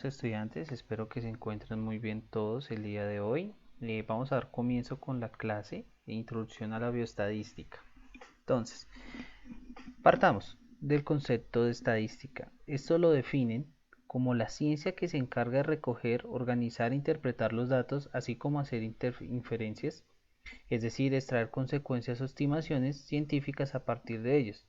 Estudiantes, espero que se encuentren muy bien todos el día de hoy. Vamos a dar comienzo con la clase de Introducción a la Bioestadística. Entonces, partamos del concepto de estadística. Esto lo definen como la ciencia que se encarga de recoger, organizar e interpretar los datos, así como hacer inferencias, es decir, extraer consecuencias o estimaciones científicas a partir de ellos.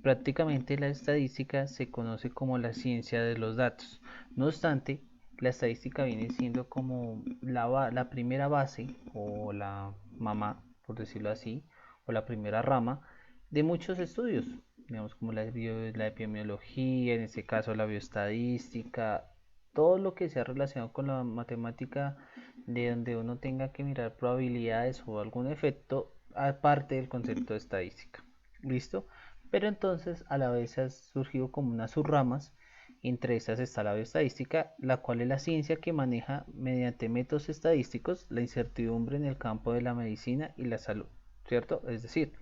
Prácticamente la estadística se conoce como la ciencia de los datos. No obstante, la estadística viene siendo como la primera base o la mamá, por decirlo así, o la primera rama de muchos estudios, digamos como la epidemiología, en este caso la bioestadística, todo lo que sea relacionado con la matemática de donde uno tenga que mirar probabilidades o algún efecto aparte del concepto de estadística. ¿Listo? Pero entonces a la vez ha surgido como unas subramas, entre estas está la bioestadística, la cual es la ciencia que maneja mediante métodos estadísticos la incertidumbre en el campo de la medicina y la salud, ¿cierto? Es decir,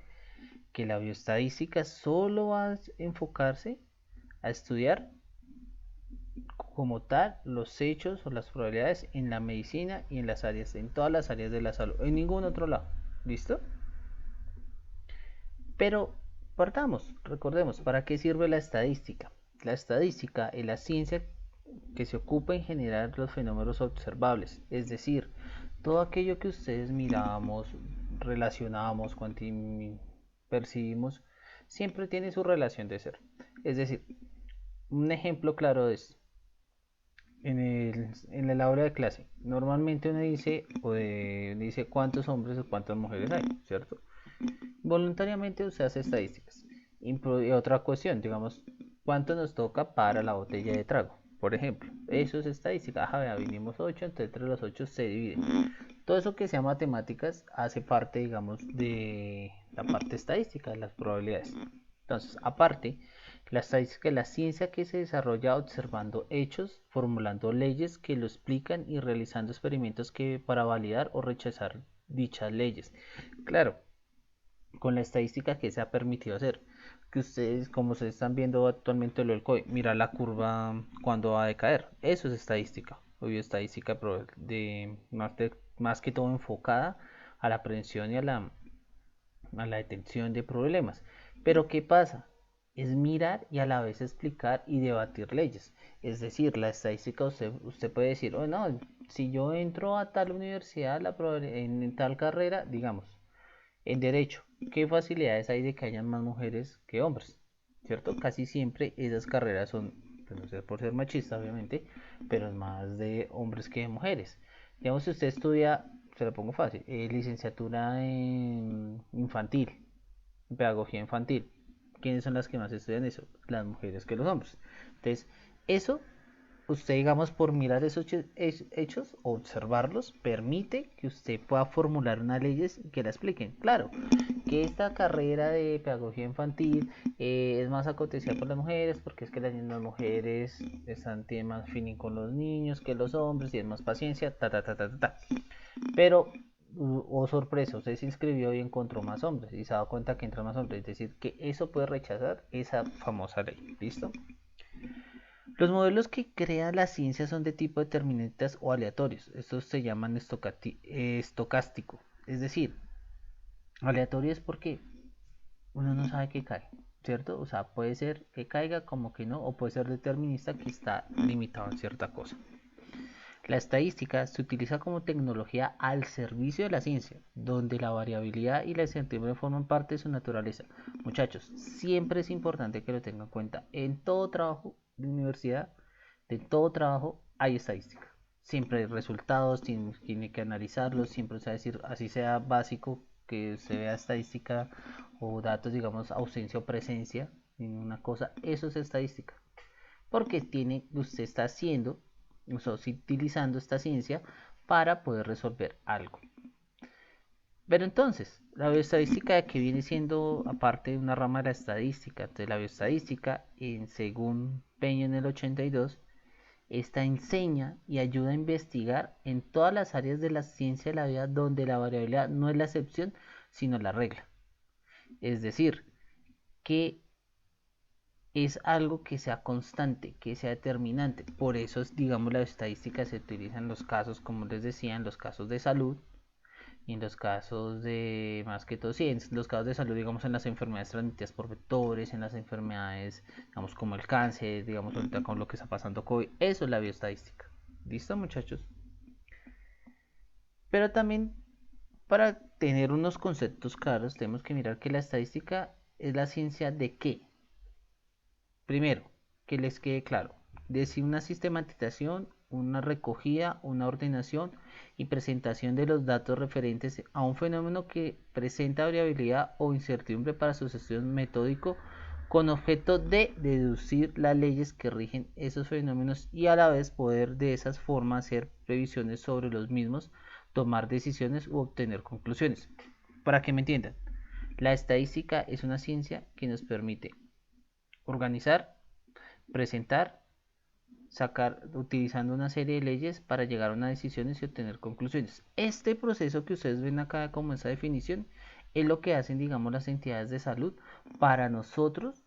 que la bioestadística solo va a enfocarse a estudiar como tal los hechos o las probabilidades en la medicina y en todas las áreas de la salud, en ningún otro lado. ¿Listo? Pero partamos, recordemos, ¿para qué sirve la estadística? La estadística es la ciencia que se ocupa en generar los fenómenos observables, es decir, todo aquello que ustedes miramos, relacionamos, percibimos, siempre tiene su relación de ser. Es decir, un ejemplo claro de esto, en el aula de clase, normalmente uno dice cuántos hombres o cuántas mujeres hay, ¿cierto? Voluntariamente usted hace estadísticas. Y otra cuestión, digamos, ¿cuánto nos toca para la botella de trago? Por ejemplo, eso es estadística. Ajá, vea, vinimos 8, entonces entre los 8 se divide. Todo eso que sea matemáticas hace parte, digamos, de la parte estadística, de las probabilidades. Entonces, aparte, la estadística es la ciencia que se desarrolla observando hechos, formulando leyes que lo explican y realizando experimentos que para validar o rechazar dichas leyes. Claro, con la estadística que se ha permitido hacer. Que ustedes, como se están viendo actualmente lo del COVID, mira la curva cuando va a decaer. Eso es estadística. Obvio, estadística más que todo enfocada a la prevención y a la detención de problemas. Pero ¿qué pasa? Es mirar y a la vez explicar y debatir leyes. Es decir, la estadística usted puede decir, oh no, si yo entro a tal universidad en tal carrera, digamos, en derecho, ¿qué facilidades hay de que hayan más mujeres que hombres? ¿Cierto? Casi siempre esas carreras son, pues no sé por ser machista obviamente, pero es más de hombres que de mujeres. Digamos, si usted estudia, se lo pongo fácil, licenciatura en infantil, en pedagogía infantil. ¿Quiénes son las que más estudian eso? Las mujeres que los hombres. Entonces, eso usted, digamos, por mirar esos hechos o observarlos, permite que usted pueda formular unas leyes que la expliquen. Claro, que esta carrera de pedagogía infantil es más acontecida por las mujeres, porque es que las mujeres tienen más feeling con los niños que los hombres, tienen más paciencia, ta, ta, ta, ta, ta, ta. Pero, oh sorpresa, usted se inscribió y encontró más hombres y se ha dado cuenta que entran más hombres. Es decir, que eso puede rechazar esa famosa ley. ¿Listo? Los modelos que crea la ciencia son de tipo deterministas o aleatorios. Estos se llaman estocástico. Es decir, aleatorio es porque uno no sabe qué cae, ¿cierto? O sea, puede ser que caiga como que no, o puede ser determinista que está limitado en cierta cosa. La estadística se utiliza como tecnología al servicio de la ciencia, donde la variabilidad y la incertidumbre forman parte de su naturaleza. Muchachos, siempre es importante que lo tengan en cuenta. En todo trabajo de universidad, de todo trabajo, hay estadística. Siempre hay resultados, tiene que analizarlos, siempre se va a decir, así sea básico, que se vea estadística o datos, digamos, ausencia o presencia en una cosa, eso es estadística. Porque usted está haciendo, o sea, utilizando esta ciencia para poder resolver algo. Pero entonces, la bioestadística que viene siendo aparte de una rama de la estadística, de la bioestadística, según Peña en el 82, esta enseña y ayuda a investigar en todas las áreas de la ciencia de la vida donde la variabilidad no es la excepción, sino la regla. Es decir, que es algo que sea constante, que sea determinante. Por eso, digamos, la estadística se utiliza en los casos, como les decía, en los casos de salud y en los casos de, más que todo, sí, en los casos de salud, digamos, en las enfermedades transmitidas por vectores, en las enfermedades, digamos, como el cáncer, digamos, ahorita con lo que está pasando COVID. Eso es la bioestadística. ¿Listo, muchachos? Pero también, para tener unos conceptos claros, tenemos que mirar que la estadística es la ciencia de qué. Primero, que les quede claro, decir una sistematización, una recogida, una ordenación y presentación de los datos referentes a un fenómeno que presenta variabilidad o incertidumbre para su estudio metódico con objeto de deducir las leyes que rigen esos fenómenos y a la vez poder de esas formas hacer previsiones sobre los mismos, tomar decisiones u obtener conclusiones. Para que me entiendan, la estadística es una ciencia que nos permite organizar, presentar, sacar, utilizando una serie de leyes para llegar a unas decisiones y obtener conclusiones. Este proceso que ustedes ven acá como esa definición es lo que hacen, digamos, las entidades de salud para nosotros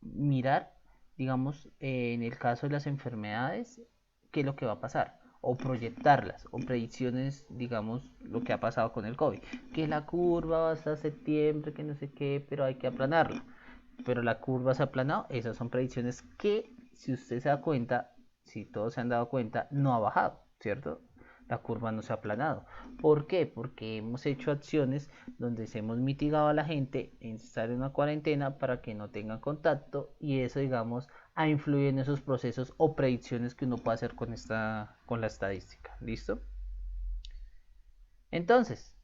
mirar, digamos, en el caso de las enfermedades, qué es lo que va a pasar o proyectarlas o predicciones, digamos, lo que ha pasado con el COVID, que la curva va hasta septiembre, que no sé qué, pero hay que aplanarla, pero la curva se ha aplanado. Esas son predicciones que, si usted se da cuenta, si todos se han dado cuenta, no ha bajado, ¿cierto? La curva no se ha aplanado. ¿Por qué? Porque hemos hecho acciones donde se hemos mitigado a la gente en estar en una cuarentena para que no tengan contacto, y eso, digamos, ha influido en esos procesos o predicciones que uno puede hacer con la estadística. ¿Listo? Entonces,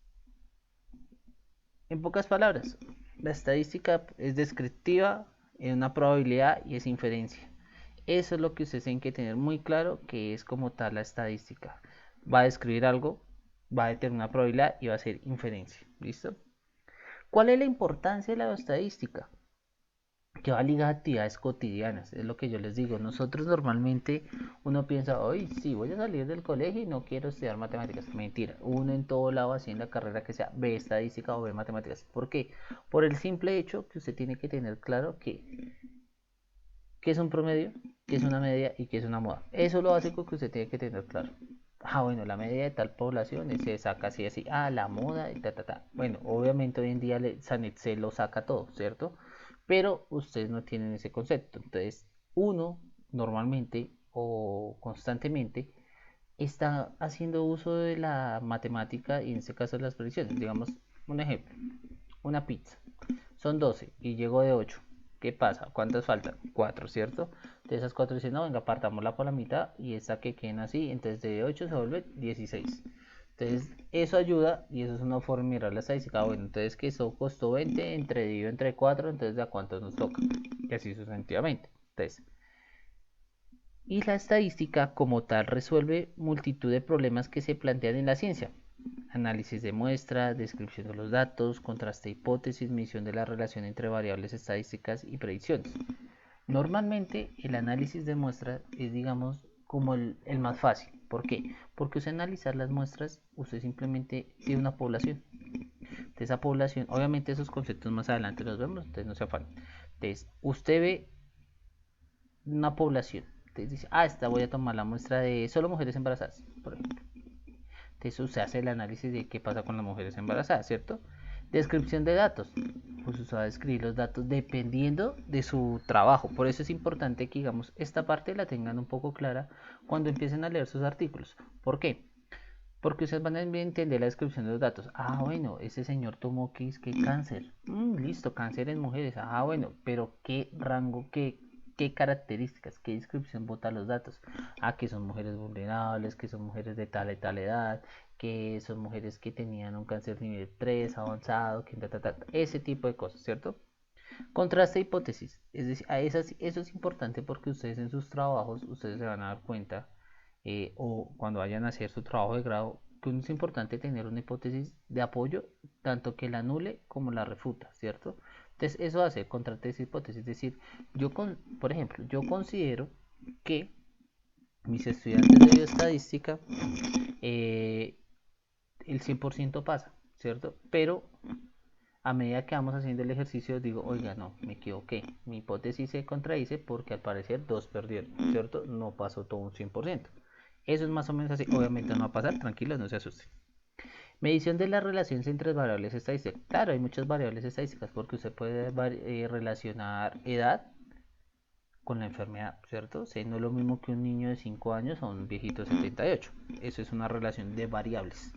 en pocas palabras, la estadística es descriptiva, es una probabilidad y es inferencia. Eso es lo que ustedes tienen que tener muy claro, que es como tal la estadística. Va a describir algo, va a determinar una probabilidad y va a ser inferencia. ¿Listo? ¿Cuál es la importancia de la estadística? Que va ligada a actividades cotidianas, es lo que yo les digo. Nosotros normalmente, uno piensa, hoy sí, voy a salir del colegio y no quiero estudiar matemáticas. Mentira, uno en todo lado, así en la carrera que sea, ve estadística o ve matemáticas. ¿Por qué? Por el simple hecho que usted tiene que tener claro que es un promedio, que es una media y que es una moda. Eso es lo básico que usted tiene que tener claro. Ah, bueno, la media de tal población se saca así, así. Ah, la moda y ta, ta, ta. Bueno, obviamente hoy en día San Excel lo saca todo, ¿cierto? Pero ustedes no tienen ese concepto. Entonces, uno normalmente o constantemente está haciendo uso de la matemática y en este caso de las predicciones. Digamos, un ejemplo, una pizza. Son 12 y llegó de 8. ¿Qué pasa? ¿Cuántas faltan? 4, ¿cierto? De esas 4 dicen, no, venga, partámosla por la mitad y esta que queden así. Entonces de 8 se vuelve 16. Entonces eso ayuda y eso es una forma de mirar la estadística. Bueno, entonces que eso costó 20, dividido entre 4, entonces de a cuántos nos toca. Y así sucesivamente. Entonces, y la estadística como tal resuelve multitud de problemas que se plantean en la ciencia. Análisis de muestras, descripción de los datos, contraste de hipótesis, medición de la relación entre variables estadísticas y predicciones. Normalmente el análisis de muestras es, digamos, como el más fácil. ¿Por qué? Porque usted analizar las muestras, usted simplemente tiene una población. De esa población, obviamente esos conceptos más adelante los vemos, entonces no se afanen. Entonces, usted ve una población. Entonces dice, esta voy a tomar la muestra de solo mujeres embarazadas, por ejemplo. Entonces usted hace el análisis de qué pasa con las mujeres embarazadas, ¿cierto? Descripción de datos. Pues usted va a describir los datos dependiendo de su trabajo. Por eso es importante que, digamos, esta parte la tengan un poco clara cuando empiecen a leer sus artículos. ¿Por qué? Porque ustedes van a entender la descripción de los datos. Ah, bueno, ese señor tomó que cáncer. Listo, cáncer en mujeres. Ah, bueno, pero ¿qué rango, qué características, qué descripción bota los datos? Ah, que son mujeres vulnerables, que son mujeres de tal edad, que son mujeres que tenían un cáncer nivel 3 avanzado, que ese tipo de cosas, ¿cierto? Contraste hipótesis. Es decir, eso es importante porque ustedes en sus trabajos, ustedes se van a dar cuenta, o cuando vayan a hacer su trabajo de grado, que es importante tener una hipótesis de apoyo, tanto que la anule como la refuta, ¿cierto? Entonces eso hace contraste hipótesis. Es decir, por ejemplo, yo considero que mis estudiantes de bioestadística, el 100% pasa, ¿cierto? Pero a medida que vamos haciendo el ejercicio digo, oiga, no, me equivoqué, mi hipótesis se contradice porque al parecer dos perdieron, ¿cierto? No pasó todo un 100%. Eso es más o menos así, obviamente no va a pasar, tranquilos, no se asusten. Medición de las relaciones entre variables estadísticas. Claro, hay muchas variables estadísticas porque usted puede relacionar edad con la enfermedad, ¿cierto? O sea, no es lo mismo que un niño de 5 años a un viejito de 78. Eso es una relación de variables.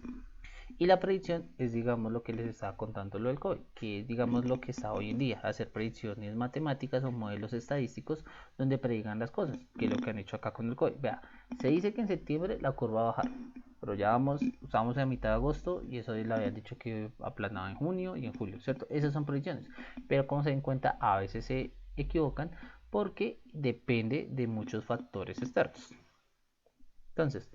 Y la predicción es, digamos, lo que les estaba contando lo del COVID, que es, digamos, lo que está hoy en día, hacer predicciones matemáticas o modelos estadísticos donde predigan las cosas, que es lo que han hecho acá con el COVID. Vea, se dice que en septiembre la curva va a bajar, pero ya estamos a mitad de agosto y eso le habían dicho que aplanaba en junio y en julio, ¿cierto? Esas son predicciones, pero como se den cuenta, a veces se equivocan porque depende de muchos factores externos. Entonces,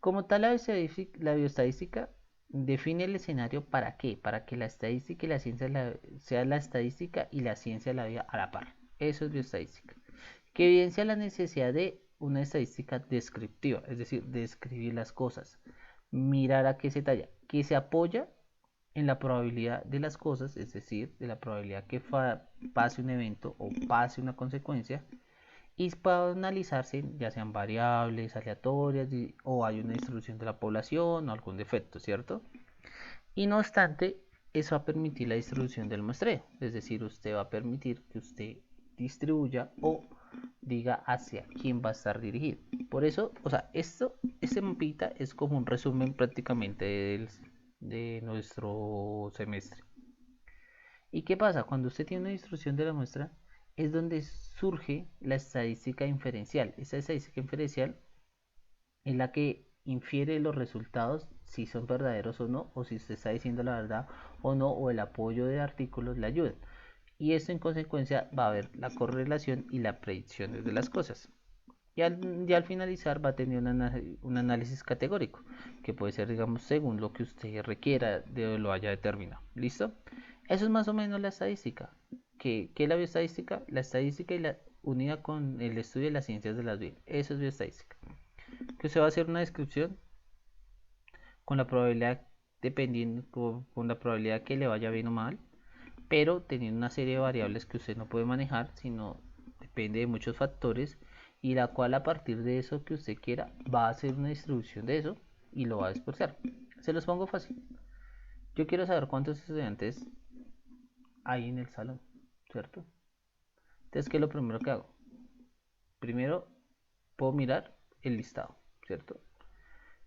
como tal, la bioestadística define el escenario para qué, para que la estadística y la ciencia sea la estadística y la ciencia de la vida a la par. Eso es bioestadística. Que evidencia la necesidad de una estadística descriptiva, es decir, describir las cosas, mirar a qué se talla, que se apoya en la probabilidad de las cosas, es decir, de la probabilidad que pase un evento o pase una consecuencia, y puede analizarse ya sean variables, aleatorias o hay una distribución de la población o algún defecto, ¿cierto? Y no obstante, eso va a permitir la distribución del muestreo, es decir, usted va a permitir que usted distribuya o diga hacia quién va a estar dirigido. Por eso, o sea, este mapita es como un resumen prácticamente de nuestro semestre. ¿Y qué pasa? Cuando usted tiene una distribución de la muestra, es donde surge la estadística inferencial. Esa estadística inferencial es la que infiere los resultados si son verdaderos o no, o si usted está diciendo la verdad o no, o el apoyo de artículos le ayudan. Y esto en consecuencia va a haber la correlación y la predicción de las cosas. Y al finalizar va a tener un análisis categórico, que puede ser, digamos, según lo que usted requiera de lo haya determinado. ¿Listo? Eso es más o menos la estadística. ¿Qué es la bioestadística? La estadística y la unida con el estudio de las ciencias de las vidas. Eso es bioestadística. Que usted va a hacer una descripción con la probabilidad, dependiendo, con la probabilidad que le vaya bien o mal, pero teniendo una serie de variables que usted no puede manejar, sino depende de muchos factores y la cual a partir de eso que usted quiera va a hacer una distribución de eso y lo va a dispersar. Se los pongo fácil. Yo quiero saber cuántos estudiantes hay en el salón, ¿cierto? Entonces, ¿qué es lo primero que hago? Primero, puedo mirar el listado, ¿cierto?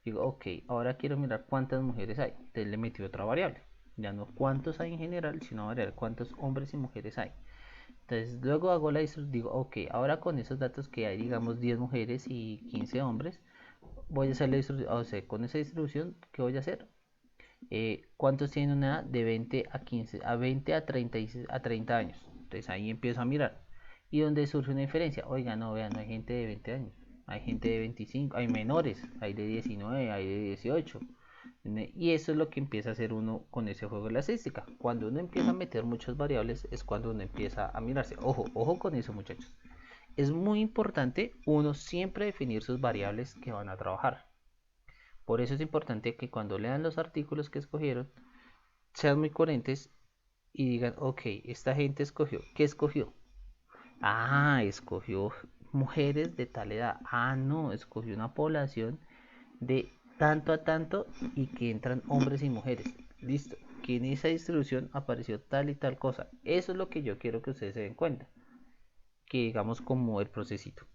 Digo, ok, ahora quiero mirar cuántas mujeres hay. Entonces le metí otra variable. Ya no cuántos hay en general, sino variable cuántos hombres y mujeres hay. Entonces luego hago la distribución, digo, ok, ahora con esos datos que hay, digamos 10 mujeres y 15 hombres, voy a hacer la distribución, o sea, con esa distribución, ¿qué voy a hacer? ¿Cuántos tienen una edad de 20 a 15, a 20 a 30 años? Entonces ahí empiezo a mirar. Y donde surge una diferencia, oiga, no, vean, no hay gente de 20 años, hay gente de 25, hay menores, hay de 19, hay de 18. Y eso es lo que empieza a hacer uno con ese juego de la estadística. Cuando uno empieza a meter muchas variables es cuando uno empieza a mirarse. Ojo, ojo con eso, muchachos. Es muy importante uno siempre definir sus variables que van a trabajar. Por eso es importante que cuando lean los artículos que escogieron, sean muy coherentes y digan, ok, esta gente escogió. ¿Qué escogió? Ah, escogió mujeres de tal edad. Ah, no, escogió una población de tanto a tanto y que entran hombres y mujeres. Listo. Que en esa distribución apareció tal y tal cosa. Eso es lo que yo quiero que ustedes se den cuenta. Que digamos como el procesito.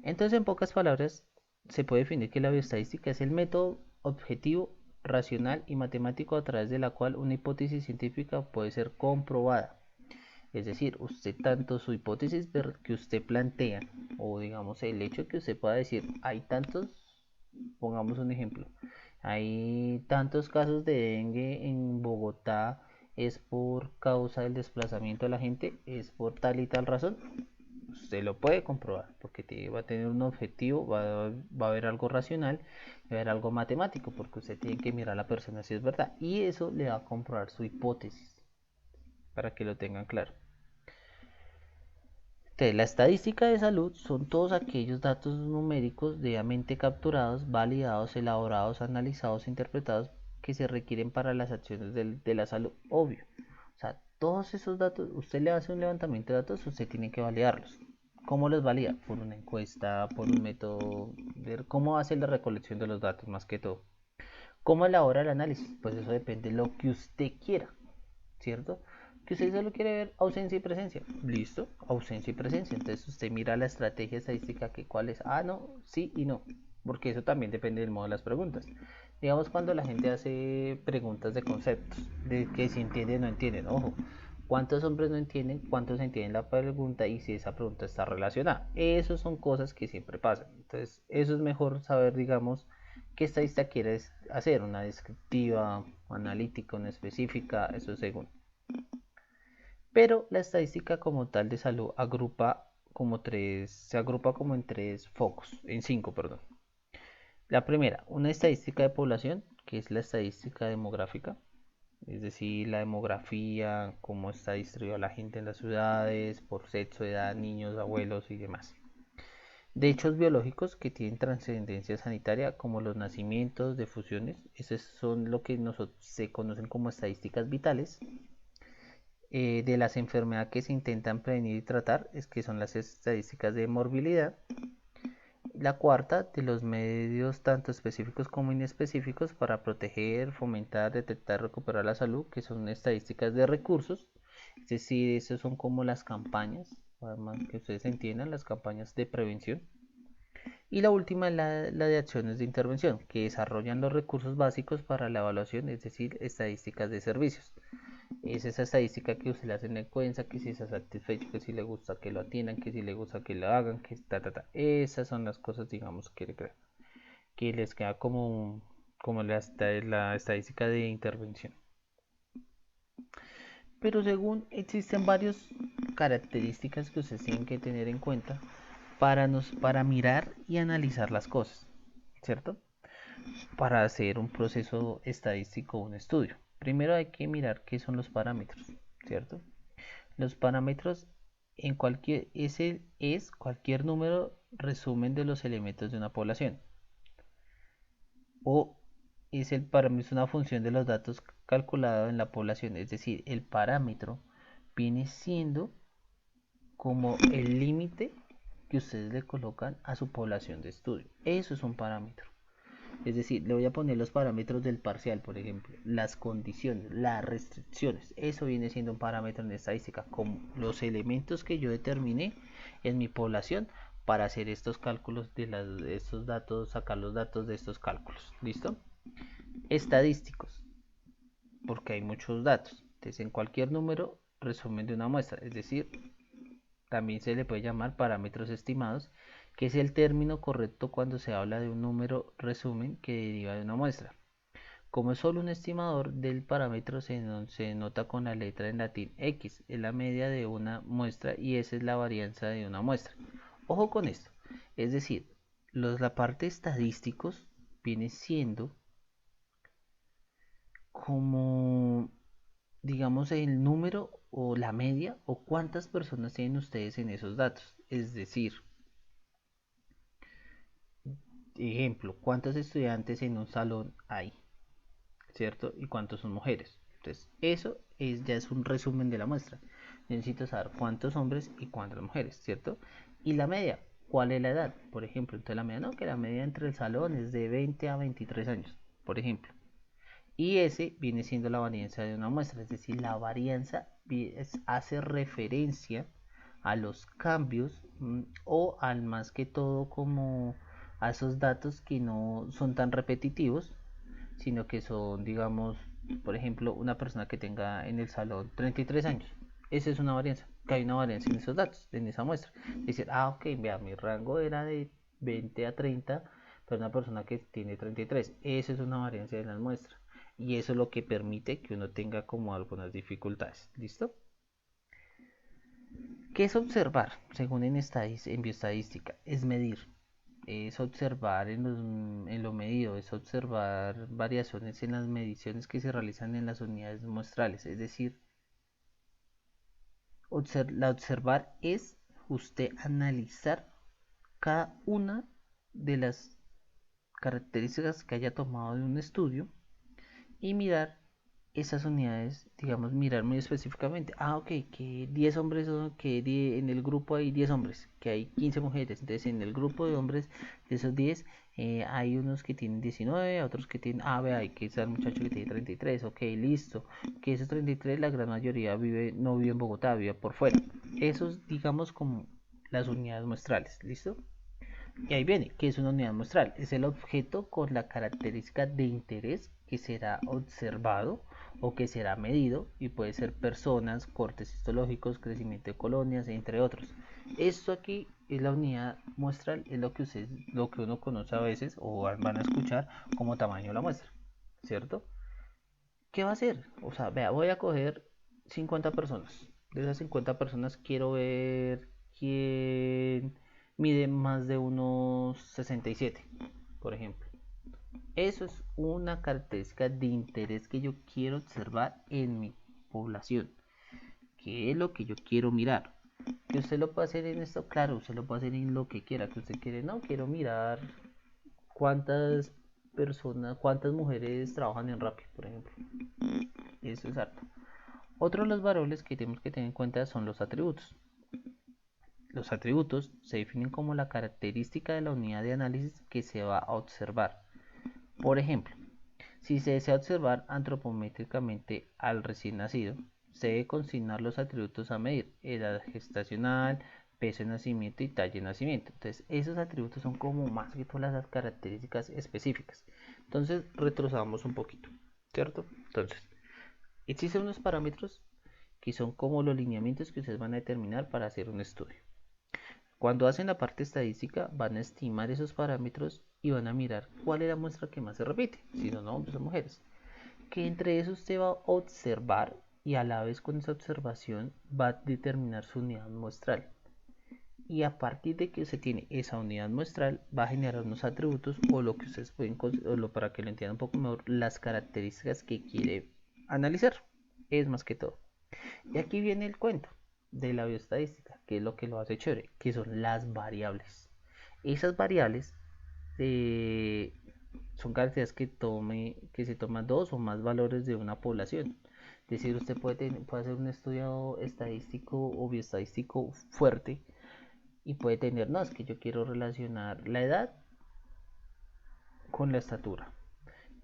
Entonces, en pocas palabras, se puede definir que la bioestadística es el método objetivo, racional y matemático a través de la cual una hipótesis científica puede ser comprobada. Es decir, usted tanto su hipótesis que usted plantea o digamos el hecho que usted pueda decir hay tantos, pongamos un ejemplo, hay tantos casos de dengue en Bogotá, es por causa del desplazamiento de la gente, es por tal y tal razón, usted lo puede comprobar porque va a tener un objetivo, va a haber algo racional, va a haber algo matemático porque usted tiene que mirar a la persona si es verdad y eso le va a comprobar su hipótesis para que lo tengan claro. Entonces, la estadística de salud son todos aquellos datos numéricos debidamente capturados, validados, elaborados, analizados e interpretados que se requieren para las acciones de la salud, obvio. O sea, todos esos datos, usted le hace un levantamiento de datos, usted tiene que validarlos. ¿Cómo los valida? Por una encuesta, por un método, ver cómo hace la recolección de los datos más que todo. ¿Cómo elabora el análisis? Pues eso depende de lo que usted quiera, ¿cierto? Que usted solo quiere ver ausencia y presencia. Listo, ausencia y presencia. Entonces usted mira la estrategia estadística que cuál es. Ah, no, sí y no. Porque eso también depende del modo de las preguntas. Digamos cuando la gente hace preguntas de conceptos, de que si entienden o no entienden. Ojo, ¿cuántos hombres no entienden? ¿Cuántos entienden la pregunta? Y si esa pregunta está relacionada. Esas son cosas que siempre pasan. Entonces, eso es mejor saber, digamos, qué estadística quieres hacer. Una descriptiva, analítica, una específica, eso es según. Pero la estadística como tal de salud se agrupa como en tres focos, en cinco, perdón. La primera, una estadística de población, que es la estadística demográfica, es decir, la demografía, cómo está distribuida la gente en las ciudades, por sexo, edad, niños, abuelos y demás. De hechos biológicos que tienen trascendencia sanitaria, como los nacimientos, defusiones, esos son lo que se conocen como estadísticas vitales. De las enfermedades que se intentan prevenir y tratar, es que son las estadísticas de morbilidad. La cuarta, de los medios tanto específicos como inespecíficos para proteger, fomentar, detectar, recuperar la salud, que son estadísticas de recursos. Es decir, esas son como las campañas, además que ustedes entiendan, las campañas de prevención. Y la última es la de acciones de intervención, que desarrollan los recursos básicos para la evaluación, es decir, estadísticas de servicios. Es esa estadística que usted le hace en la cuenta, que si está satisfecho, que si le gusta que lo atiendan, que si le gusta que lo hagan, que ta. Esas son las cosas, digamos, que les queda como la estadística de intervención. Pero según existen varias características que ustedes tienen que tener en cuenta para mirar y analizar las cosas, ¿cierto? Para hacer un proceso estadístico o un estudio. Primero hay que mirar qué son los parámetros, ¿cierto? Los parámetros es cualquier número resumen de los elementos de una población. O es el parámetro, es una función de los datos calculados en la población. Es decir, el parámetro viene siendo como el límite que ustedes le colocan a su población de estudio. Eso es un parámetro. Es decir, le voy a poner los parámetros del parcial, por ejemplo, las condiciones, las restricciones. Eso viene siendo un parámetro en estadística, como los elementos que yo determiné en mi población para hacer estos cálculos de estos datos, sacar los datos de estos cálculos. ¿Listo? Estadísticos, porque hay muchos datos. Entonces, en cualquier número, resumen de una muestra, es decir, también se le puede llamar parámetros estimados, que es el término correcto cuando se habla de un número resumen que deriva de una muestra. Como es solo un estimador del parámetro, se nota con la letra en latín x, es la media de una muestra y esa es la varianza de una muestra. Ojo con esto, es decir, la parte estadísticos viene siendo como, digamos, el número o la media o cuántas personas tienen ustedes en esos datos. Es decir, ejemplo, cuántos estudiantes en un salón hay, ¿cierto? Y cuántos son mujeres. Entonces, ya es un resumen de la muestra. Necesito saber cuántos hombres y cuántas mujeres, ¿cierto? Y la media, ¿cuál es la edad? Por ejemplo, entonces la media, no, que la media entre el salón es de 20 a 23 años, por ejemplo. Y ese viene siendo la varianza de una muestra, es decir, la varianza hace referencia a los cambios o al más que todo como a esos datos que no son tan repetitivos, sino que son, digamos, por ejemplo, una persona que tenga en el salón 33 años. Esa es una varianza, que hay una varianza en esos datos, en esa muestra. Decir, ok, vea, mi rango era de 20 a 30, pero una persona que tiene 33. Esa es una varianza de las muestras. Y eso es lo que permite que uno tenga como algunas dificultades. ¿Listo? ¿Qué es observar? Según en bioestadística, es medir. Es observar en lo medido, es observar variaciones en las mediciones que se realizan en las unidades muestrales. Es decir, observar es usted analizar cada una de las características que haya tomado de un estudio y mirar esas unidades, digamos, mirar muy específicamente. Ah, ok, que 10 hombres, en el grupo hay 10 hombres, que hay 15 mujeres. Entonces, en el grupo de hombres, de esos 10, hay unos que tienen 19, otros que tienen, vea, hay que estar muchacho que tiene 33, ok, listo. Que esos 33, la gran mayoría no vive en Bogotá, vive por fuera. Esos, digamos, como las unidades muestrales, ¿listo? Y ahí viene, que es una unidad muestral. Es el objeto con la característica de interés que será observado o que será medido y puede ser personas, cortes histológicos, crecimiento de colonias, entre otros. Esto aquí es la unidad muestral, es lo que uno conoce a veces o van a escuchar como tamaño de la muestra, ¿cierto? ¿Qué va a hacer? O sea, vea, voy a coger 50 personas. De esas 50 personas quiero ver quién mide más de unos 67, por ejemplo. Eso es una característica de interés que yo quiero observar en mi población. ¿Qué es lo que yo quiero mirar? Que usted lo puede hacer en esto, claro, usted lo puede hacer en lo que quiera. Que usted quiere, no, quiero mirar cuántas personas, cuántas mujeres trabajan en Rappi, por ejemplo. Eso es harto. Otro de los variables que tenemos que tener en cuenta son los atributos. Los atributos se definen como la característica de la unidad de análisis que se va a observar. Por ejemplo, si se desea observar antropométricamente al recién nacido, se debe consignar los atributos a medir: edad gestacional, peso de nacimiento y talla de nacimiento. Entonces, esos atributos son como más que todas las características específicas. Entonces, retrocedamos un poquito, ¿cierto? Entonces, existen unos parámetros que son como los lineamientos que ustedes van a determinar para hacer un estudio. Cuando hacen la parte estadística, van a estimar esos parámetros y van a mirar cuál es la muestra que más se repite, si son hombres o mujeres. Que entre eso usted va a observar y a la vez con esa observación va a determinar su unidad muestral. Y a partir de que usted tiene esa unidad muestral, va a generar unos atributos o lo que ustedes pueden, para que lo entiendan un poco mejor, las características que quiere analizar. Es más que todo. Y aquí viene el cuento de la bioestadística, que es lo que lo hace chévere, que son las variables. Esas variables eh, son características que se toman dos o más valores de una población. Es decir, usted puede hacer un estudio estadístico o bioestadístico fuerte y puede tener, no, es que yo quiero relacionar la edad con la estatura.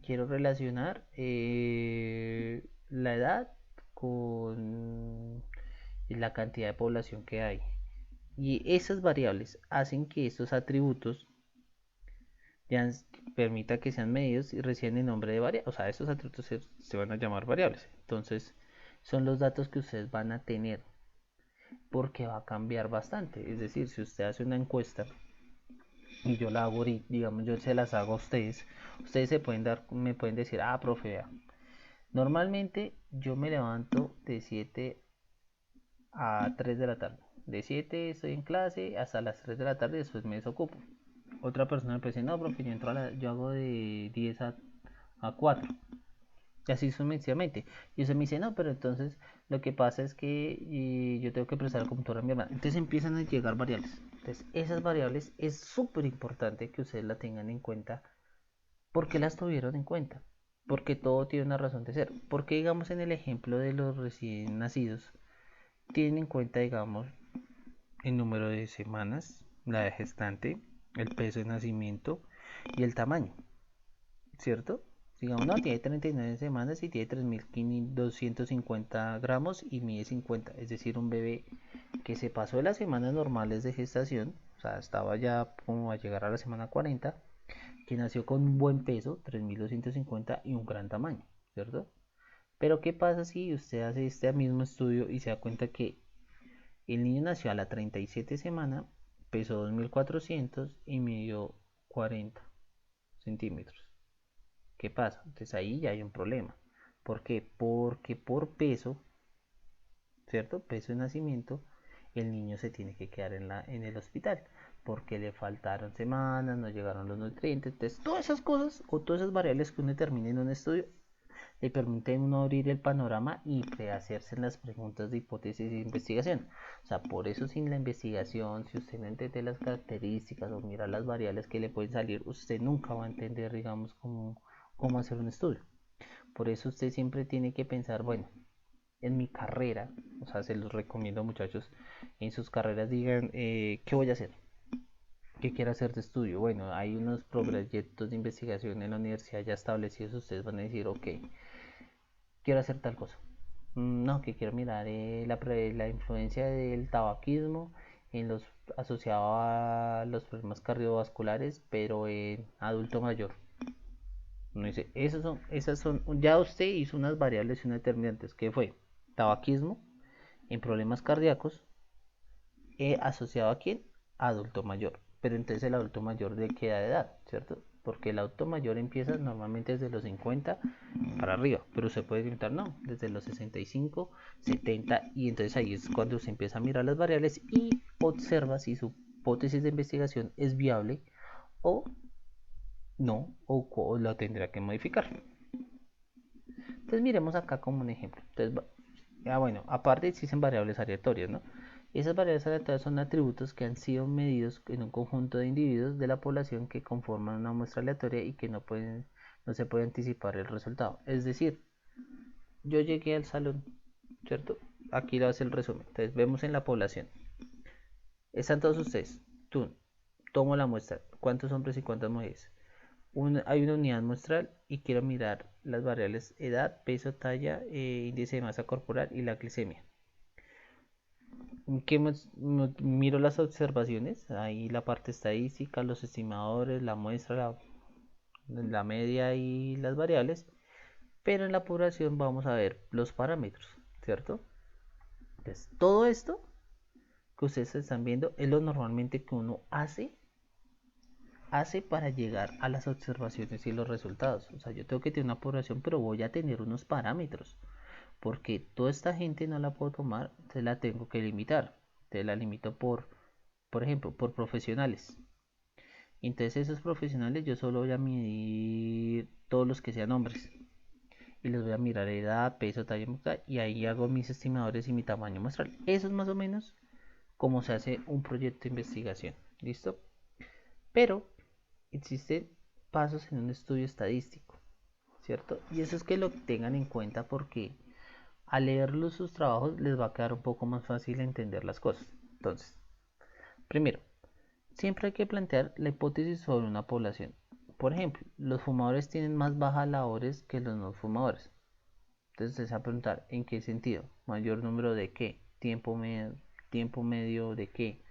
Quiero relacionar la edad con la cantidad de población que hay. Y esas variables hacen que estos atributos ya permita que sean medidos y reciben el nombre de variables. O sea, estos atributos se van a llamar variables. Entonces, son los datos que ustedes van a tener porque va a cambiar bastante. Es decir, si usted hace una encuesta y yo la hago, digamos, yo se las hago a ustedes, ustedes me pueden decir, profe, vea, normalmente yo me levanto de 7 a 3 de la tarde. De 7 estoy en clase hasta las 3 de la tarde y después me desocupo. Otra persona me puede decir, no, profe, yo hago de 10 a 4. Y así sucesivamente. Y usted me dice, no, pero entonces lo que pasa es que yo tengo que prestar el computador a mi hermana. Entonces empiezan a llegar variables. Entonces esas variables es súper importante que ustedes la tengan en cuenta. ¿Por qué las tuvieron en cuenta? Porque todo tiene una razón de ser. Porque digamos en el ejemplo de los recién nacidos, tienen en cuenta, digamos, el número de semanas, la de gestante, el peso de nacimiento y el tamaño, ¿cierto? Digamos, no, tiene 39 semanas y tiene 3.250 gramos y mide 50. Es decir, un bebé que se pasó de las semanas normales de gestación, o sea, estaba ya como a llegar a la semana 40, que nació con un buen peso, 3.250 y un gran tamaño, ¿cierto? Pero ¿qué pasa si usted hace este mismo estudio y se da cuenta que el niño nació a la 37 semana, pesó 2.400 y midió 40 centímetros? ¿Qué pasa? Entonces ahí ya hay un problema. ¿Por qué? Porque por peso, ¿cierto? Peso de nacimiento, el niño se tiene que quedar en el hospital. Porque le faltaron semanas, no llegaron los nutrientes. Entonces, todas esas cosas o todas esas variables que uno determina en un estudio le permiten uno abrir el panorama y hacerse las preguntas de hipótesis de investigación. O sea, por eso sin la investigación, si usted no entiende las características o mira las variables que le pueden salir, usted nunca va a entender, digamos, cómo hacer un estudio. Por eso usted siempre tiene que pensar, bueno, en mi carrera, o sea, se los recomiendo muchachos, en sus carreras digan, ¿qué voy a hacer? ¿Qué quiero hacer de estudio? Bueno, hay unos proyectos de investigación en la universidad ya establecidos, ustedes van a decir, ok, quiero hacer tal cosa. No, que quiero mirar la influencia del tabaquismo en los asociado a los problemas cardiovasculares, pero en adulto mayor. No dice, esas son, ya usted hizo unas variables y unas determinantes, que fue tabaquismo en problemas cardíacos, asociado a quién? Adulto mayor. Pero entonces el adulto mayor de qué edad, ¿cierto? Porque el adulto mayor empieza normalmente desde los 50 para arriba, pero se puede intentar no, desde los 65, 70 y entonces ahí es cuando se empieza a mirar las variables y observa si su hipótesis de investigación es viable o no, o la tendrá que modificar. Entonces miremos acá como un ejemplo. Entonces, bueno, aparte existen variables aleatorias, ¿no? Esas variables aleatorias son atributos que han sido medidos en un conjunto de individuos de la población que conforman una muestra aleatoria y que no se puede anticipar el resultado. Es decir, yo llegué al salón, ¿cierto? Aquí lo hace el resumen. Entonces vemos en la población. Están todos ustedes. Tú, tomo la muestra. ¿Cuántos hombres y cuántas mujeres? Hay una unidad muestral y quiero mirar las variables edad, peso, talla, índice de masa corporal y la glicemia. ¿Qué miro las observaciones? Ahí la parte estadística, los estimadores, la muestra, la media y las variables. Pero en la población vamos a ver los parámetros, ¿cierto? Entonces, todo esto que ustedes están viendo es lo normalmente que uno hace para llegar a las observaciones y los resultados. O sea, yo tengo que tener una población, pero voy a tener unos parámetros, porque toda esta gente no la puedo tomar, entonces la tengo que limitar. Entonces la limito por ejemplo, por profesionales. Entonces esos profesionales yo solo voy a medir todos los que sean hombres. Y les voy a mirar edad, peso, talla muestral y ahí hago mis estimadores y mi tamaño muestral. Eso es más o menos como se hace un proyecto de investigación. ¿Listo? Pero existen pasos en un estudio estadístico, ¿cierto? Y eso es que lo tengan en cuenta porque al leer sus trabajos les va a quedar un poco más fácil entender las cosas. Entonces, primero, siempre hay que plantear la hipótesis sobre una población. Por ejemplo, los fumadores tienen más bajas labores que los no fumadores. Entonces se va a preguntar, ¿en qué sentido? ¿Mayor número de qué? ¿Tiempo medio de qué?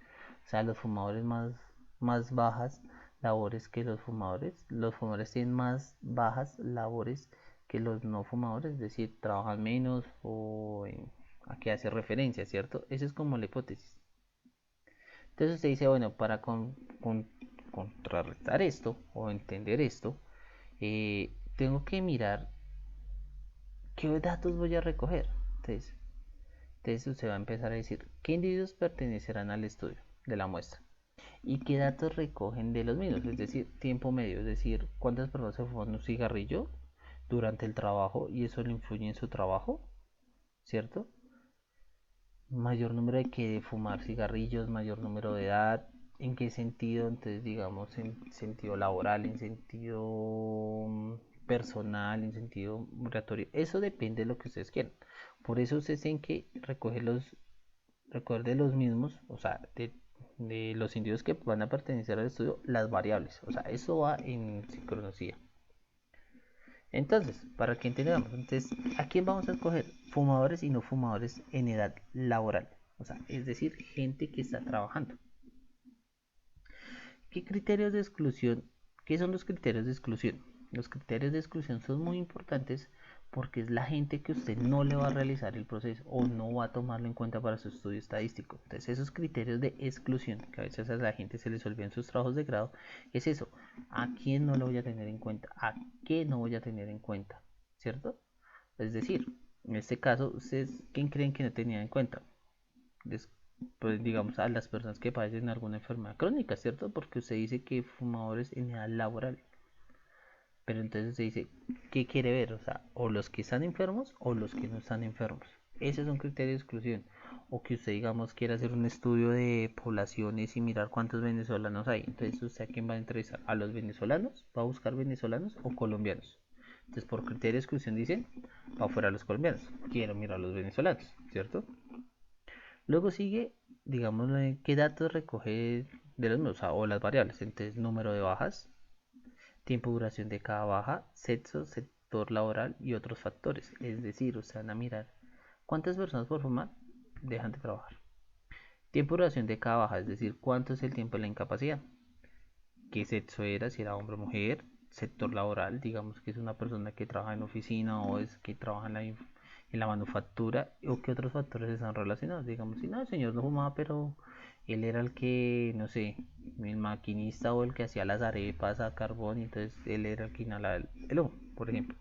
O sea, los fumadores más bajas labores que los fumadores tienen más bajas labores que los no fumadores, es decir, trabajan menos o a qué hace referencia, ¿cierto? Esa es como la hipótesis. Entonces usted dice, bueno, para contrarrestar esto o entender esto, tengo que mirar qué datos voy a recoger. Entonces usted va a empezar a decir qué individuos pertenecerán al estudio de la muestra y qué datos recogen de los mismos, es decir, tiempo medio, es decir, cuántas personas se fuman un cigarrillo durante el trabajo y eso le influye en su trabajo, ¿cierto? Mayor número de que de fumar cigarrillos, mayor número de edad, ¿en qué sentido? Entonces, digamos, en sentido laboral, en sentido personal, en sentido migratorio. Eso depende de lo que ustedes quieran. Por eso ustedes tienen que recoger de los mismos, o sea, de los individuos que van a pertenecer al estudio, las variables. O sea, eso va en sincronosía. Entonces, para que entendamos, entonces, ¿a quién vamos a escoger? Fumadores y no fumadores en edad laboral. O sea, es decir, gente que está trabajando. ¿Qué criterios de exclusión? ¿Qué son los criterios de exclusión? Los criterios de exclusión son muy importantes porque es la gente que usted no le va a realizar el proceso o no va a tomarlo en cuenta para su estudio estadístico. Entonces esos criterios de exclusión, que a veces a la gente se les olvidan sus trabajos de grado, es eso. ¿A quién no lo voy a tener en cuenta? ¿A qué no voy a tener en cuenta? ¿Cierto? Es decir, en este caso, ¿ustedes quién creen que no tenía en cuenta? Pues digamos a las personas que padecen alguna enfermedad crónica, ¿cierto? Porque usted dice que fumadores en edad laboral. Pero entonces se dice, ¿qué quiere ver? O sea, o los que están enfermos o los que no están enfermos. Ese es un criterio de exclusión. O que usted, digamos, quiera hacer un estudio de poblaciones y mirar cuántos venezolanos hay. Entonces, ¿usted a quién va a entrevistar? ¿A los venezolanos? ¿Va a buscar venezolanos o colombianos? Entonces, por criterio de exclusión dicen, para afuera los colombianos, quiero mirar a los venezolanos, ¿cierto? Luego sigue, digamos, qué datos recoge de los mismos, o las variables. Entonces, número de bajas, tiempo de duración de cada baja, sexo, sector laboral y otros factores. Es decir, ustedes van a mirar cuántas personas por forma dejan de trabajar. Tiempo de duración de cada baja, es decir, cuánto es el tiempo de la incapacidad. Qué sexo era, si era hombre o mujer. Sector laboral, digamos que es una persona que trabaja en oficina o es que trabaja en la manufactura, o qué otros factores están relacionados. Digamos, si no, el señor no fumaba, pero él era el que, no sé, el maquinista o el que hacía las arepas a carbón, y entonces él era el que inhalaba el humo, por ejemplo.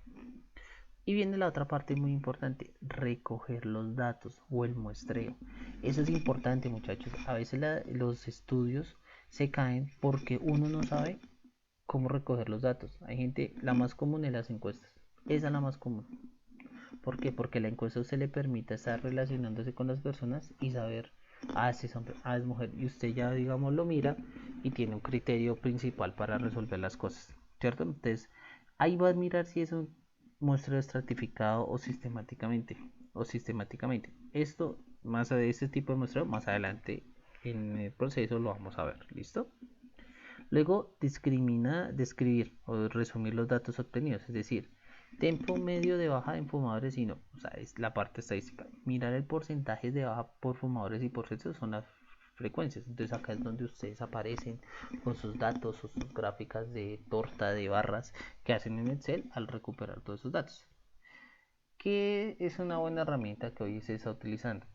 Y viene la otra parte muy importante, recoger los datos o el muestreo. Eso es importante, muchachos. A veces los estudios se caen porque uno no sabe cómo recoger los datos. Hay gente, la más común es las encuestas. Esa es la más común. ¿Por qué? Porque la encuesta a usted le permite estar relacionándose con las personas y saber, si es hombre, es mujer. Y usted ya, digamos, lo mira y tiene un criterio principal para resolver las cosas. ¿Cierto? Entonces, ahí va a mirar si es un muestreo estratificado o sistemáticamente. Esto, más de este tipo de muestreo, más adelante en el proceso lo vamos a ver. ¿Listo? Luego, describir o resumir los datos obtenidos, es decir, tiempo medio de baja en fumadores y no, o sea, es la parte estadística. Mirar el porcentaje de baja por fumadores y por sexo son las frecuencias. Entonces acá es donde ustedes aparecen con sus datos o sus gráficas de torta, de barras que hacen en Excel al recuperar todos esos datos. ¿Qué es una buena herramienta que hoy se está utilizando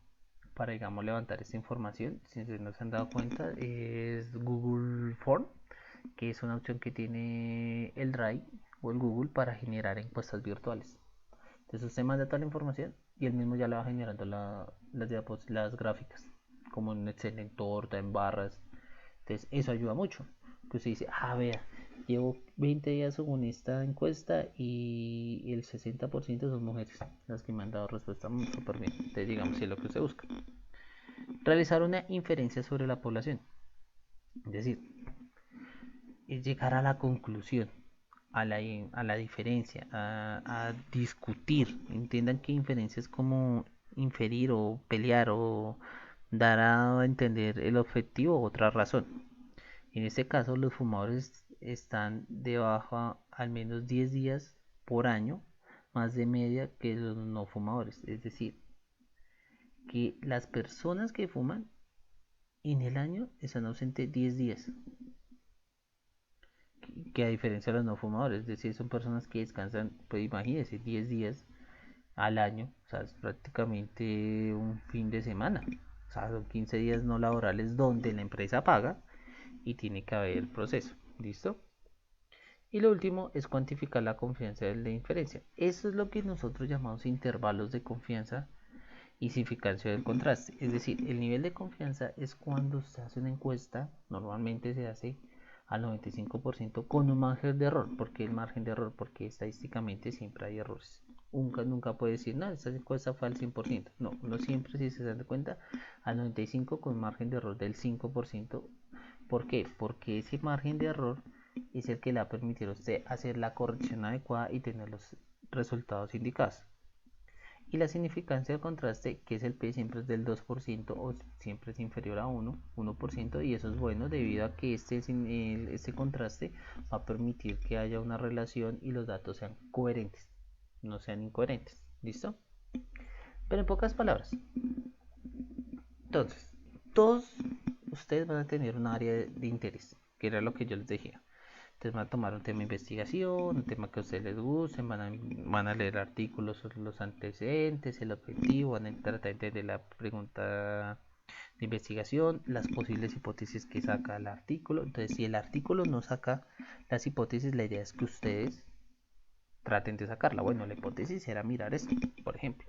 para, digamos, levantar esta información? Si no se han dado cuenta, es Google Form, que es una opción que tiene el Drive o el Google para generar encuestas virtuales. Entonces usted manda toda la información y él mismo ya le va generando las gráficas, como en Excel, en torta, en barras. Entonces eso ayuda mucho. Que usted dice, vea, llevo 20 días según esta encuesta y el 60% son mujeres las que me han dado respuesta súper bien. Entonces digamos si es lo que usted busca. Realizar una inferencia sobre la población. Es decir, es llegar a la conclusión, a la diferencia, a discutir. Entiendan que inferencia es como inferir o pelear o dar a entender el objetivo o otra razón. En este caso, los fumadores están de baja al menos 10 días por año, más de media que los no fumadores. Es decir, que las personas que fuman en el año están ausentes 10 días, que a diferencia de los no fumadores, es decir, son personas que descansan, pues imagínense, 10 días al año, o sea, es prácticamente un fin de semana, o sea, son 15 días no laborales donde la empresa paga y tiene que haber el proceso, ¿listo? Y lo último es cuantificar la confianza de la inferencia. Eso es lo que nosotros llamamos intervalos de confianza y significancia del contraste. Es decir, el nivel de confianza es cuando se hace una encuesta, normalmente se hace al 95% con un margen de error. ¿Por qué el margen de error? Porque estadísticamente siempre hay errores. Nunca puede decir, no, esta encuesta fue al 100%. No, no siempre, si se dan cuenta, al 95% con margen de error del 5%. ¿Por qué? Porque ese margen de error es el que le va a permitir a usted hacer la corrección adecuada y tener los resultados indicados. Y la significancia del contraste, que es el P, siempre es del 2% o siempre es inferior a 1%, y eso es bueno debido a que este contraste va a permitir que haya una relación y los datos sean coherentes, no sean incoherentes. ¿Listo? Pero en pocas palabras, entonces, todos ustedes van a tener un área de interés, que era lo que yo les decía. Entonces van a tomar un tema de investigación, un tema que a ustedes les guste, van a leer artículos sobre los antecedentes, el objetivo, van a tratar de entender la pregunta de investigación, las posibles hipótesis que saca el artículo. Entonces, si el artículo no saca las hipótesis, la idea es que ustedes traten de sacarla. Bueno, la hipótesis era mirar esto, por ejemplo,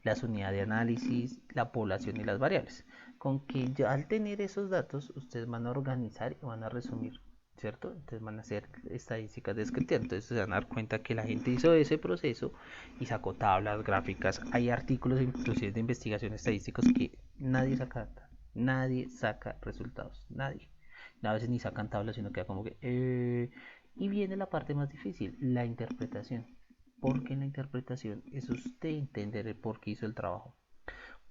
las unidades de análisis, la población y las variables. Con que ya al tener esos datos, ustedes van a organizar y van a resumir, ¿cierto? Entonces van a hacer estadísticas descriptivas. Entonces se van a dar cuenta que la gente hizo ese proceso y sacó tablas, gráficas. Hay artículos inclusive de investigación estadísticos que nadie saca resultados, nadie. A veces ni sacan tablas, sino queda como que... Y viene la parte más difícil, la interpretación. porque en la interpretación es usted entender el por qué hizo el trabajo,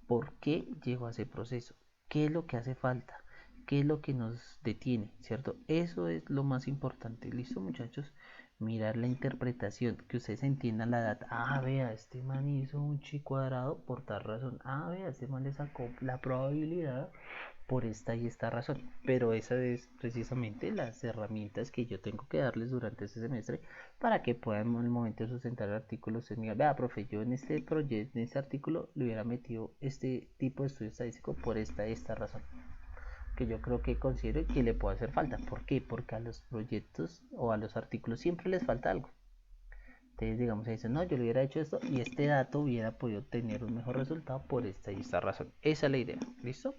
por qué llegó a ese proceso, qué es lo que hace falta, qué es lo que nos detiene, ¿cierto? Eso es lo más importante. ¿Listo, muchachos? Mirar la interpretación, que ustedes entiendan la data. Ah, vea, este man hizo un chi cuadrado por tal razón. Ah, vea, este man le sacó la probabilidad por esta y esta razón. Pero esas es precisamente las herramientas que yo tengo que darles durante este semestre para que puedan en el momento de sustentar el artículo ustedes me digan, vea, profe, yo en este proyecto, en este artículo le hubiera metido este tipo de estudio estadístico por esta y esta razón que yo creo que considero que le puede hacer falta. ¿Por qué? Porque a los proyectos o a los artículos siempre les falta algo. Entonces, digamos, se dicen, no, yo le hubiera hecho esto y este dato hubiera podido tener un mejor resultado por esta y esta razón. Esa es la idea. ¿Listo?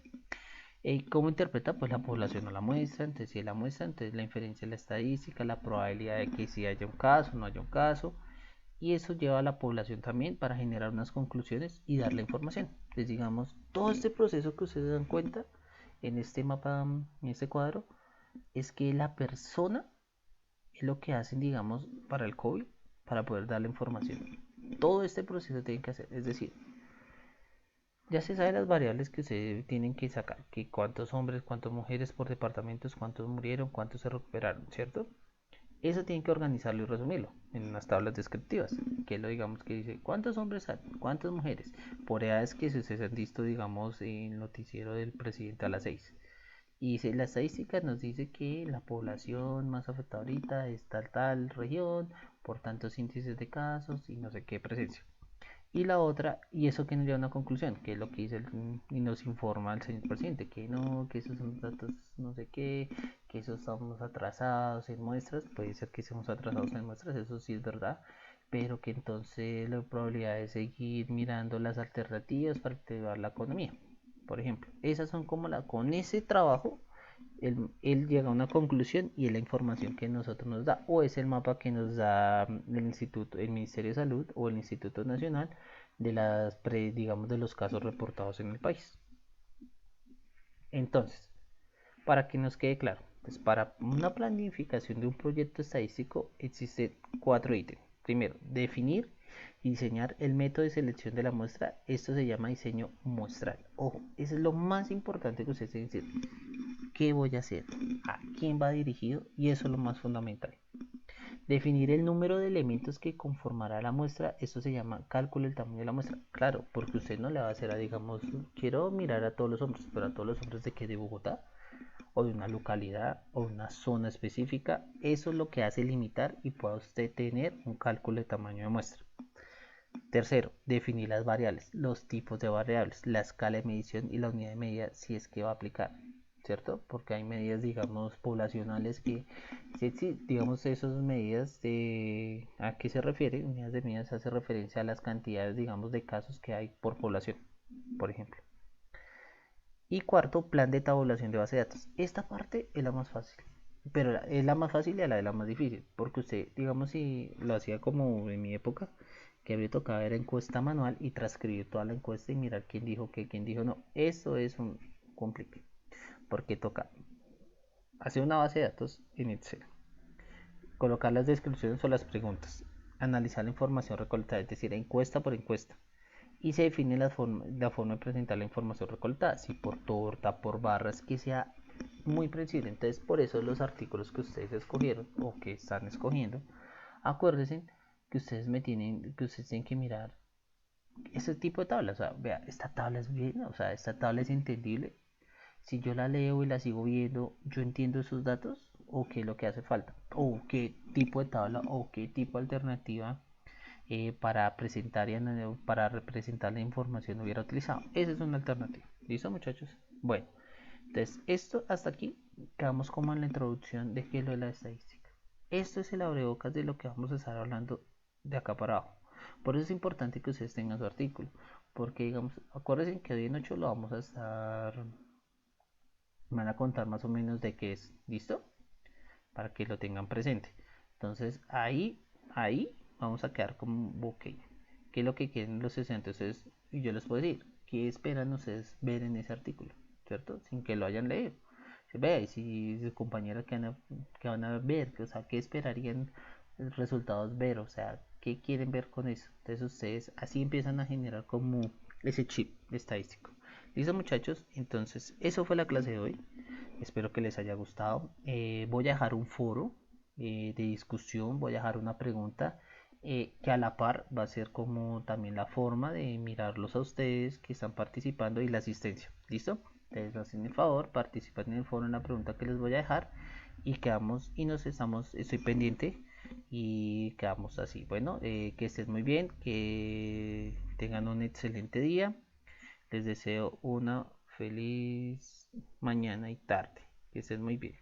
¿Cómo interpreta? Pues la población o la muestra, entonces si es la muestra, entonces la inferencia de la estadística, la probabilidad de que si haya un caso, no haya un caso, y eso lleva a la población también para generar unas conclusiones y darle información. Entonces digamos, todo este proceso que ustedes dan cuenta en este mapa, en este cuadro, es que la persona es lo que hacen, digamos, para el COVID, para poder darle información. Todo este proceso tienen que hacer, es decir, ya se sabe las variables que ustedes tienen que sacar, que cuántos hombres, cuántas mujeres por departamentos, cuántos murieron, cuántos se recuperaron, ¿cierto? Eso tienen que organizarlo y resumirlo en unas tablas descriptivas, que lo digamos que dice cuántos hombres hay, cuántas mujeres, por edades que se han visto, digamos, en el noticiero del presidente a las 6. Y si la estadística nos dice que la población más afectada ahorita es tal región, por tantos índices de casos y no sé qué presencia. Y la otra, y eso que nos lleva a una conclusión, que es lo que dice y nos informa el señor presidente, que no, que esos son datos no sé qué, que esos estamos atrasados en muestras, puede ser que estemos atrasados en muestras, eso sí es verdad, pero que entonces la probabilidad de seguir mirando las alternativas para activar la economía, por ejemplo, esas son como con ese trabajo él llega a una conclusión y es la información que nosotros nos da o es el mapa que nos da el Ministerio de Salud o el Instituto Nacional de digamos de los casos reportados en el país. Entonces, para que nos quede claro, pues para una planificación de un proyecto estadístico existen 4 ítems. Primero, definir y diseñar el método de selección de la muestra. Esto se llama diseño muestral. Ojo, eso es lo más importante que ustedes tienen que decir. ¿Qué voy a hacer? ¿A quién va dirigido? Y eso es lo más fundamental. Definir el número de elementos que conformará la muestra, esto se llama cálculo del tamaño de la muestra. Claro, porque usted no le va a hacer a, digamos, quiero mirar a todos los hombres, pero a todos los hombres de qué, de Bogotá, o de una localidad, o una zona específica. Eso es lo que hace limitar y pueda usted tener un cálculo de tamaño de muestra. Tercero, definir las variables, los tipos de variables, la escala de medición y la unidad de medida si es que va a aplicar. ¿Cierto? Porque hay medidas, digamos, poblacionales que, sí, digamos, esas medidas de, ¿a qué se refiere? Unidades de medidas hace referencia a las cantidades, digamos, de casos que hay por población, por ejemplo. Y cuarto, plan de tabulación de base de datos. Esta parte es la más fácil, pero es la más fácil y a la de la más difícil, porque usted, digamos, si lo hacía como en mi época, que había tocado era encuesta manual y transcribir toda la encuesta y mirar quién dijo qué, quién dijo no. Eso es un complique, porque toca hacer una base de datos en Excel, colocar las descripciones o las preguntas, analizar la información recolectada, es decir, encuesta por encuesta, y se define la forma de presentar la información recolectada, si por torta, por barras, que sea muy preciso. Entonces, por eso los artículos que ustedes escogieron o que están escogiendo, acuérdense que ustedes tienen que mirar ese tipo de tablas. O sea, vea, esta tabla es bien, o sea, esta tabla es entendible. Si yo la leo y la sigo viendo, yo entiendo esos datos o qué es lo que hace falta, o qué tipo de tabla o qué tipo de alternativa para presentar y para representar la información hubiera utilizado. Esa es una alternativa. ¿Listo, muchachos? Bueno, entonces esto hasta aquí quedamos como en la introducción de qué es lo de la estadística. Esto es el abrebocas de lo que vamos a estar hablando de acá para abajo. Por eso es importante que ustedes tengan su artículo, porque digamos, acuérdense que hoy en 8 lo vamos a estar, me van a contar más o menos de qué es, ¿listo? Para que lo tengan presente. Entonces ahí vamos a quedar como ok. ¿Qué es lo que quieren los estudiantes? Entonces, yo les puedo decir, ¿qué esperan ustedes ver en ese artículo? ¿Cierto? Sin que lo hayan leído. Si vea, y si sus compañeras que van a ver, o sea, ¿qué esperarían resultados ver, o sea, qué quieren ver con eso. Entonces ustedes así empiezan a generar como ese chip estadístico. Listo muchachos, entonces eso fue la clase de hoy. Espero que les haya gustado. Voy a dejar un foro de discusión, voy a dejar una pregunta que a la par va a ser como también la forma de mirarlos a ustedes que están participando y la asistencia. ¿Listo? Entonces hacen el favor, participan en el foro en la pregunta que les voy a dejar y quedamos y nos estamos, estoy pendiente y quedamos así. Bueno, que estén muy bien, que tengan un excelente día. Les deseo una feliz mañana y tarde. Que estén muy bien.